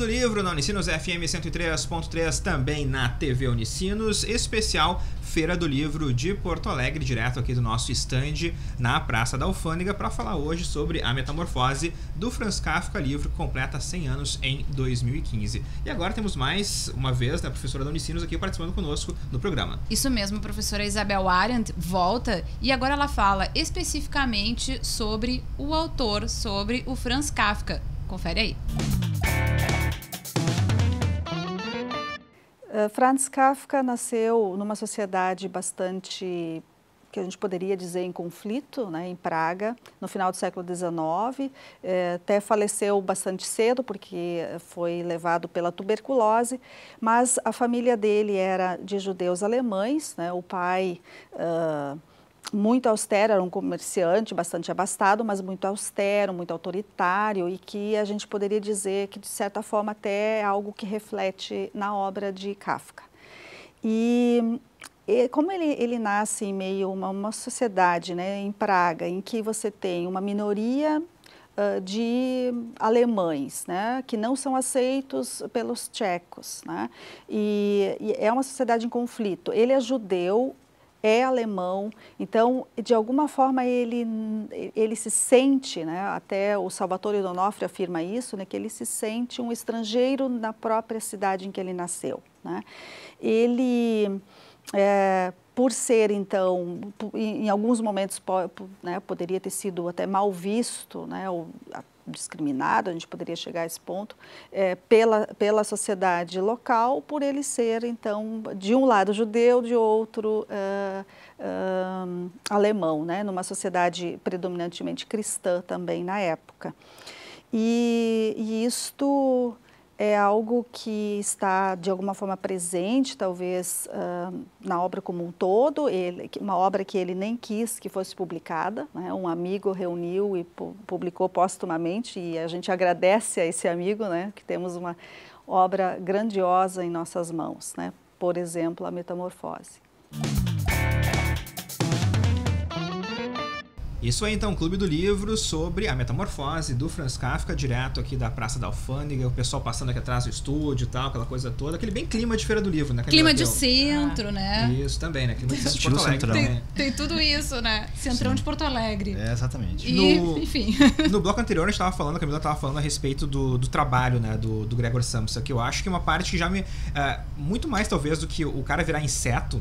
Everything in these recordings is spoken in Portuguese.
do Livro na Unicinos FM 103.3, também na TV Unicinos, especial Feira do Livro de Porto Alegre, direto aqui do nosso stand na Praça da Alfândega, para falar hoje sobre A Metamorfose do Franz Kafka, livro que completa 100 anos em 2015. E agora temos mais uma vez a professora da Unicinos aqui participando conosco do programa. Isso mesmo, a professora Isabel Arendt volta e agora ela fala especificamente sobre o autor, sobre o Franz Kafka. Confere aí. Franz Kafka nasceu numa sociedade bastante, que a gente poderia dizer, em conflito, né, em Praga, no final do século XIX. Até faleceu bastante cedo, porque foi levado pela tuberculose, mas a família dele era de judeus alemães, né, o pai muito austero, era um comerciante bastante abastado, mas muito austero, muito autoritário, e que a gente poderia dizer que, de certa forma, até é algo que reflete na obra de Kafka. E como ele nasce em meio a uma sociedade, né, em Praga, em que você tem uma minoria de alemães, né, que não são aceitos pelos tchecos, né, e é uma sociedade em conflito. Ele é judeu, é alemão, então, de alguma forma, ele se sente, né, até o Salvatore D'Onofrio afirma isso, né, que ele se sente um estrangeiro na própria cidade em que ele nasceu, né. Ele, por ser, então, em alguns momentos, né, poderia ter sido até mal visto, né, ou discriminado, a gente poderia chegar a esse ponto, pela sociedade local, por ele ser, então, de um lado judeu, de outro alemão, né, numa sociedade predominantemente cristã também na época. E isto é algo que está, de alguma forma, presente, talvez, na obra como um todo, uma obra que ele nem quis que fosse publicada, né? Um amigo reuniu e publicou póstumamente, e a gente agradece a esse amigo, né? Que temos uma obra grandiosa em nossas mãos, né? Por exemplo, A Metamorfose. Isso aí, então, Clube do Livro sobre A Metamorfose do Franz Kafka, direto aqui da Praça da Alfândega, o pessoal passando aqui atrás do estúdio e tal, aquela coisa toda, aquele bem clima de Feira do Livro, né? Clima de centro, né? Isso, também, né? Clima de centro de Porto Alegre. Tem tudo isso, né? Centrão de Porto Alegre. Exatamente. Enfim. No bloco anterior, a gente estava falando, a Camila estava falando a respeito do trabalho, né? Do Gregor Samsa, que eu acho que é uma parte que já me... muito mais, talvez, do que o cara virar inseto.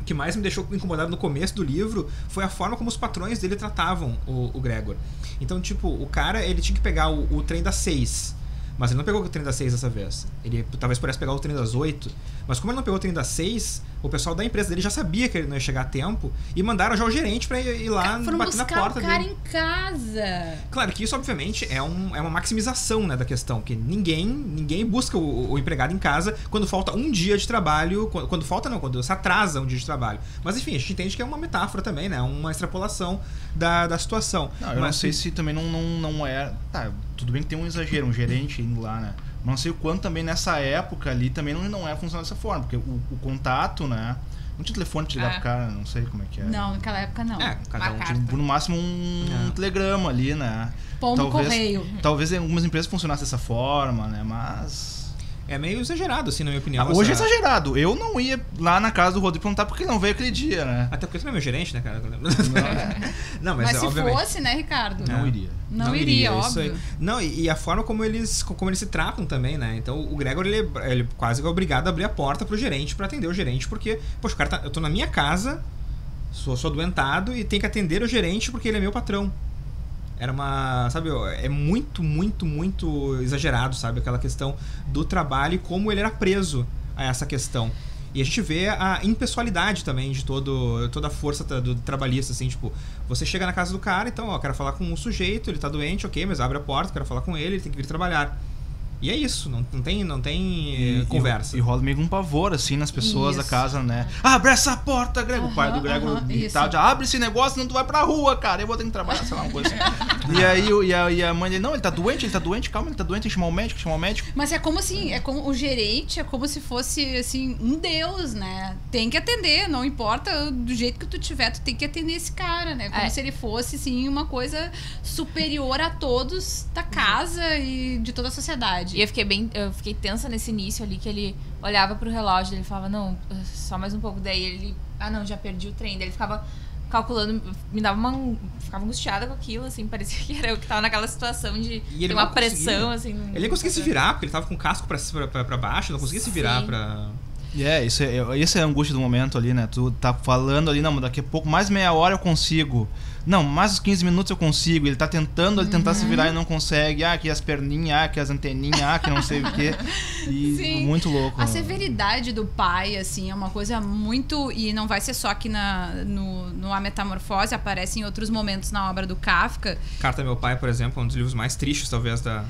O que mais me deixou incomodado no começo do livro foi a forma como os patrões dele tratavam o Gregor. Então, tipo, o cara, ele tinha que pegar o trem das 6, mas ele não pegou o trem das 6 dessa vez. Ele talvez pudesse pegar o trem das 8, mas como ele não pegou o trem das 6, o pessoal da empresa dele já sabia que ele não ia chegar a tempo e mandaram já o gerente pra ir lá bater na porta dele. Foram buscar o cara em casa. Claro que isso, obviamente, é uma maximização, né, da questão, que ninguém busca o empregado em casa quando falta um dia de trabalho, quando se atrasa um dia de trabalho. Mas, enfim, a gente entende que é uma metáfora também, né, uma extrapolação da situação. Eu não sei se também não é... Tá, tudo bem que tem um exagero, um gerente indo lá, né? Não sei o quanto também nessa época ali também não é funcionar dessa forma, porque o contato, né? Não tinha telefone de ligar pro cara, não sei como é que é. Não, naquela época não. Cada um tinha no máximo um telegrama ali, né? Pombo correio. Talvez em algumas empresas funcionasse dessa forma, né? Mas... é meio exagerado, assim, na minha opinião. Hoje é exagerado. Eu não ia lá na casa do Rodrigo perguntar porque ele não veio aquele dia, né? Até porque você não é meu gerente, né, cara? Não, mas se obviamente fosse, né, Ricardo? Não iria. Não iria, óbvio. Não, e a forma como eles se tratam também, né? Então, o Gregor, ele quase é obrigado a abrir a porta pro gerente, pra atender o gerente, porque, poxa, o cara eu tô na minha casa, sou adoentado e tenho que atender o gerente porque ele é meu patrão. Era sabe, é muito, muito, muito exagerado, sabe? Aquela questão do trabalho e como ele era preso a essa questão. E a gente vê a impessoalidade também de toda a força do trabalhista, assim, tipo, você chega na casa do cara, então, ó, quero falar com um sujeito, ele tá doente, ok, mas abre a porta, quero falar com ele tem que vir trabalhar. E é isso, não tem conversa. E rola meio um pavor, assim, nas pessoas da casa, né? Abre essa porta, Grego! O pai do Grego já abre esse negócio, senão tu vai pra rua, cara. Eu vou ter que trabalhar, sei lá, uma coisa assim. E a mãe dele, não, ele tá doente, calma, ele tá doente, tem que chamar o médico, Mas é como assim, o gerente é como se fosse, assim, um deus, né? Tem que atender, não importa do jeito que tu tiver, tu tem que atender esse cara, né? Como se ele fosse, assim, uma coisa superior a todos da casa e de toda a sociedade. verdade. E eu fiquei tensa nesse início ali, que ele olhava pro relógio, ele falava, não, só mais um pouco. Daí ele, não, já perdi o trem. Daí ele ficava calculando, ficava angustiada com aquilo, assim, parecia que era eu que tava naquela situação de ter uma pressão, assim. Ele não conseguia se virar, porque ele tava com o casco pra baixo, não conseguia se virar pra... Essa é a angústia do momento ali, né? Tu tá falando ali, não, daqui a pouco, mais meia hora eu consigo. Não, mais uns 15 minutos eu consigo. Ele tá tentando tentar se virar e não consegue. Aqui as perninhas, aqui as anteninhas, que não sei o quê. E Sim. Muito louco. A severidade do pai, assim, é uma coisa muito... E não vai ser só aqui no A Metamorfose, aparece em outros momentos na obra do Kafka. Carta ao Meu Pai, por exemplo, é um dos livros mais tristes, talvez, da...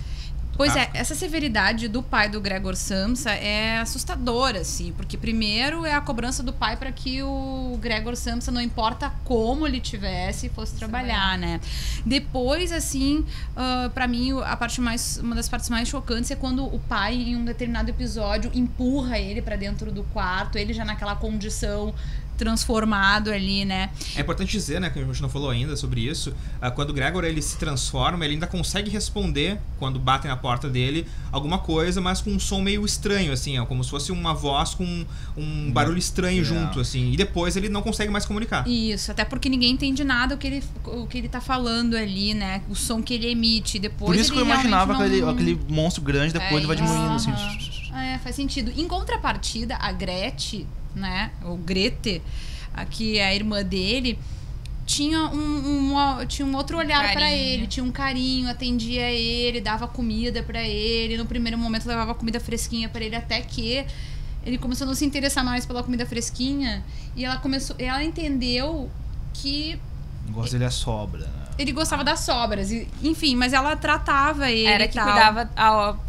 Pois é, essa severidade do pai do Gregor Samsa é assustadora, assim, porque primeiro é a cobrança do pai para que o Gregor Samsa, não importa como ele tivesse, fosse trabalhar, né? Depois, assim, para mim, uma das partes mais chocantes é quando o pai, em um determinado episódio, empurra ele para dentro do quarto, ele já naquela condição transformado ali, né? É importante dizer, né, que a gente não falou ainda sobre isso, quando o Gregor ele se transforma, ele ainda consegue responder, quando batem na porta dele, alguma coisa, mas com um som meio estranho, assim, como se fosse uma voz com um barulho estranho junto, assim, e depois ele não consegue mais comunicar. Isso, até porque ninguém entende nada o que ele tá falando ali, né? O som que ele emite, depois por isso que eu imaginava aquele monstro grande, depois ele vai diminuindo, assim. Faz sentido. Em contrapartida, a Grethe, né, ou Grete, que é a irmã dele, tinha um outro olhar para ele, tinha um carinho, atendia ele, dava comida para ele, no primeiro momento levava comida fresquinha para ele, até que ele começou a não se interessar mais pela comida fresquinha e ela entendeu que o negócio dele é sobra, né? Ele gostava das sobras, enfim, mas ela tratava ele. Era que cuidava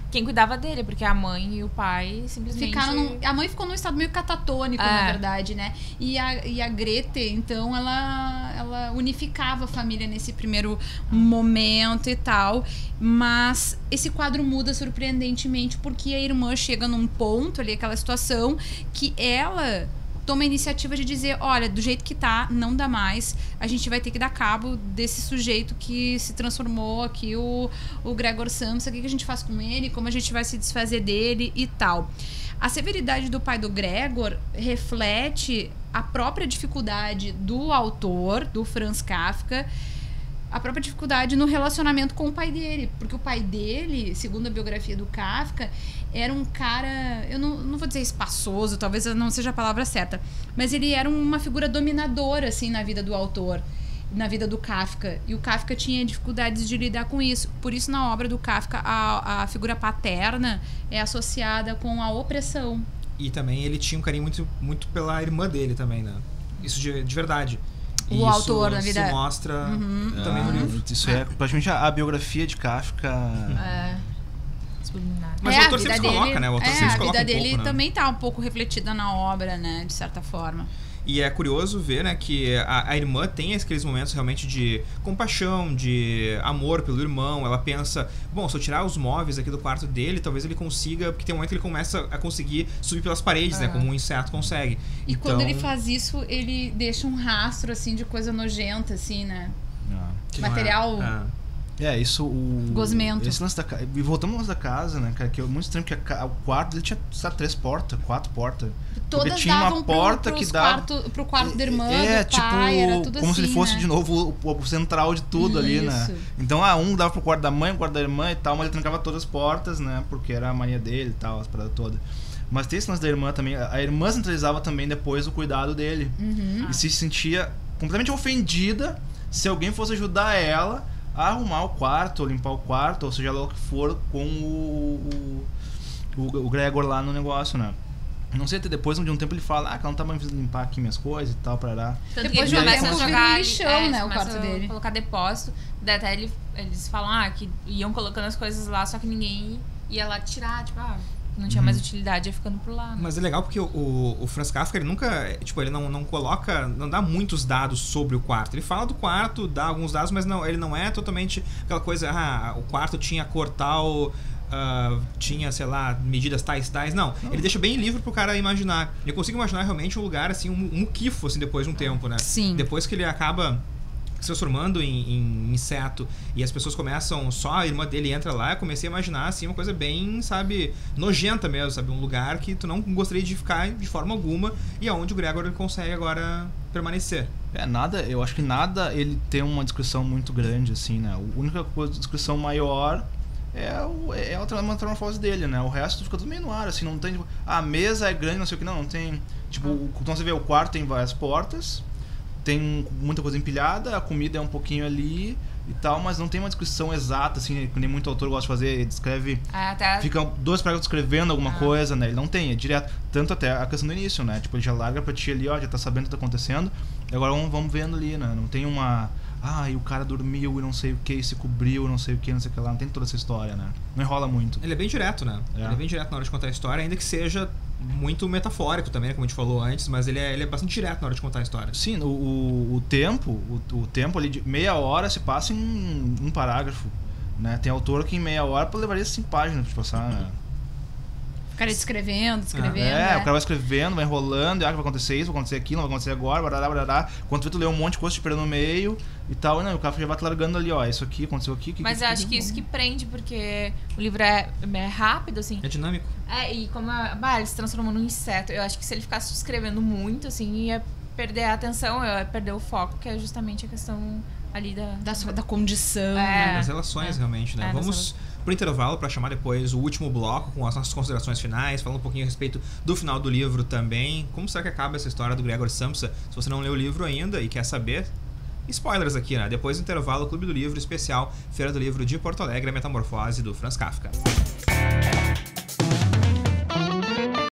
quem cuidava dele, porque a mãe e o pai simplesmente... A mãe ficou num estado meio catatônico, na verdade, né? E a Grete, então, ela unificava a família nesse primeiro momento e tal. Mas esse quadro muda surpreendentemente, porque a irmã chega num ponto ali, aquela situação, que ela toma a iniciativa de dizer, olha, do jeito que tá, não dá mais, a gente vai ter que dar cabo desse sujeito que se transformou aqui, o Gregor Samsa, o que a gente faz com ele, como a gente vai se desfazer dele e tal. A severidade do pai do Gregor reflete a própria dificuldade do autor, do Franz Kafka, a própria dificuldade no relacionamento com o pai dele, porque o pai dele, segundo a biografia do Kafka, era um cara, eu não vou dizer espaçoso, talvez não seja a palavra certa, mas ele era uma figura dominadora, assim, na vida do autor, na vida do Kafka, e o Kafka tinha dificuldades de lidar com isso. Por isso, na obra do Kafka, a figura paterna é associada com a opressão. E também ele tinha um carinho muito, muito pela irmã dele também, né? Isso de verdade. O autor, na vida... se mostra também no livro. Isso é praticamente a biografia de Kafka. Mas o autor sempre se coloca, né? O autor sempre se coloca a vida dele pouco, né? também tá um pouco refletida na obra, né? De certa forma. E é curioso ver, né, que a irmã tem aqueles momentos realmente de compaixão, de amor pelo irmão. Ela pensa, bom, se eu tirar os móveis aqui do quarto dele, talvez ele consiga... Porque tem um momento que ele começa a conseguir subir pelas paredes, né? Como um inseto consegue. E então... quando ele faz isso, ele deixa um rastro, assim, de coisa nojenta, assim, né? Material... Isso, gosmento. Esse lance e voltamos ao lance da casa, né, cara, que é muito estranho, porque o quarto dele tinha 4 portas. Todas tinha davam uma porta que dava pro quarto da irmã, do tipo, pai, era tudo como assim, se ele fosse, né? de novo, o central de tudo ali, né? Então, um dava pro quarto da mãe, o quarto da irmã e tal, mas ele trancava todas as portas, né, porque era a mania dele e tal, as paradas todas. Mas tem esse lance da irmã também. A irmã centralizava também depois o cuidado dele. E se sentia completamente ofendida se alguém fosse ajudar ela a arrumar o quarto, limpar o quarto, ou seja lá o que for, com o Gregor lá no negócio, né? Não sei, até depois de um tempo ele fala que ela não tá mais limpar aqui minhas coisas e tal, parará. Depois de um tempo vira um lixão, né, o quarto dele. Colocar depósito, daí até eles falam que iam colocando as coisas lá, só que ninguém ia lá tirar, tipo, não tinha mais utilidade, ia ficando por lá. Né? Mas é legal porque o Franz Kafka, ele nunca, tipo, ele não coloca, não dá muitos dados sobre o quarto. Ele fala do quarto, dá alguns dados, mas ele não é totalmente aquela coisa, o quarto tinha cor tal, tinha, sei lá, medidas tais. Não, ele deixa bem livre pro cara imaginar. Ele consegue imaginar realmente um lugar, assim, um muquifo, assim, depois de um tempo, né? Sim. Depois que ele acaba se transformando em inseto, e as pessoas começam, só a irmã dele entra lá, eu comecei a imaginar, assim, uma coisa bem, sabe, nojenta mesmo, sabe, um lugar que tu não gostaria de ficar de forma alguma, e aonde o Gregor consegue agora permanecer. Eu acho que nada ele tem uma descrição muito grande, assim, né? A única coisa, descrição maior é a metamorfose dele, né? O resto fica tudo meio no ar, assim, não tem, tipo, a mesa é grande, não sei o que, não tem, tipo, quando você vê o quarto tem várias portas, tem muita coisa empilhada, a comida é um pouquinho ali e tal, mas não tem uma descrição exata, assim, que nem muito autor gosta de fazer, ele descreve, fica 2 parágrafos descrevendo alguma coisa, né? Ele não tem, é direto, tanto até a questão do início, né? Tipo, ele já larga pra ti ali, ó, já tá sabendo o que tá acontecendo, e agora vamos vendo ali, né? Não tem uma... e o cara dormiu e não sei o que, se cobriu, não sei o que, não sei o que lá. Não tem toda essa história, né? Não enrola muito. Ele é bem direto, né? Ele é bem direto na hora de contar a história, ainda que seja muito metafórico também, como a gente falou antes, mas ele é bastante direto na hora de contar a história. Sim, o tempo ali de meia hora se passa em um parágrafo, né? Tem autor que em meia hora levaria 5 páginas pra passar, né? Ficaria descrevendo. O cara vai escrevendo, vai enrolando, vai acontecer isso, vai acontecer aquilo, não vai acontecer agora, barará. Quando tu lê um monte de coisa, te perde no meio e tal, e não, o cara já vai te largando ali, ó, isso aqui, aconteceu aqui. Mas eu acho que isso que prende, porque o livro é rápido, assim. É dinâmico. E como ele se transformou num inseto. Eu acho que se ele ficasse escrevendo muito, assim, ia perder a atenção, ia perder o foco, que é justamente a questão ali da condição. Das relações, realmente, né? Vamos pro intervalo para chamar depois o último bloco com as nossas considerações finais, falar um pouquinho a respeito do final do livro também. Como será que acaba essa história do Gregor Samsa? Se você não leu o livro ainda e quer saber, spoilers aqui, né? Depois do intervalo, Clube do Livro especial Feira do Livro de Porto Alegre, a Metamorfose do Franz Kafka.